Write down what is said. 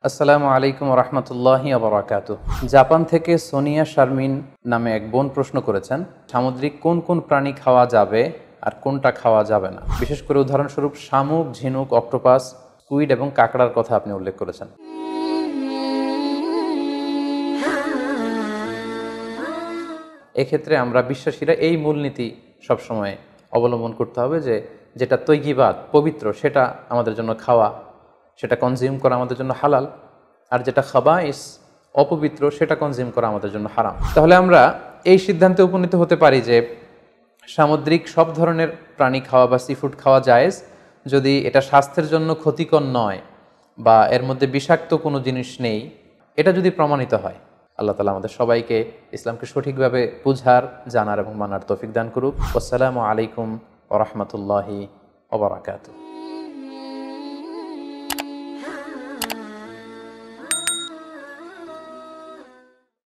আসসালামু আলাইকুম রহমতুল্লাহি আবরাকাতু। জাপান থেকে সোনিয়া শারমিন নামে এক বোন প্রশ্ন করেছেন, সামুদ্রিক কোন কোন প্রাণী খাওয়া যাবে আর কোনটা খাওয়া যাবে না। বিশেষ করে উদাহরণস্বরূপ শামুক, ঝিনুক, অক্টোপাস, স্কুইড এবং কাঁকড়ার কথা আপনি উল্লেখ করেছেন। এক্ষেত্রে আমরা বিশ্বাসীরা এই মূলনীতি সবসময় অবলম্বন করতে হবে যে যেটা তৈগিবাত পবিত্র সেটা আমাদের জন্য খাওয়া, সেটা কনজিউম করা আমাদের জন্য হালাল, আর যেটা খাবাইস অপবিত্র সেটা কনজিউম করা আমাদের জন্য হারাম। তাহলে আমরা এই সিদ্ধান্তে উপনীত হতে পারি যে সামুদ্রিক সব ধরনের প্রাণী খাওয়া বা সিফুড খাওয়া জায়েজ, যদি এটা স্বাস্থ্যের জন্য ক্ষতিকর নয় বা এর মধ্যে বিষাক্ত কোনো জিনিস নেই, এটা যদি প্রমাণিত হয়। আল্লাহ তাআলা আমাদের সবাইকে ইসলামকে সঠিকভাবে বুঝার, জানার এবং মানার তৌফিক দান করুক। আসসালামু আলাইকুম ওয়া রাহমাতুল্লাহি ওয়া বারাকাতুহু।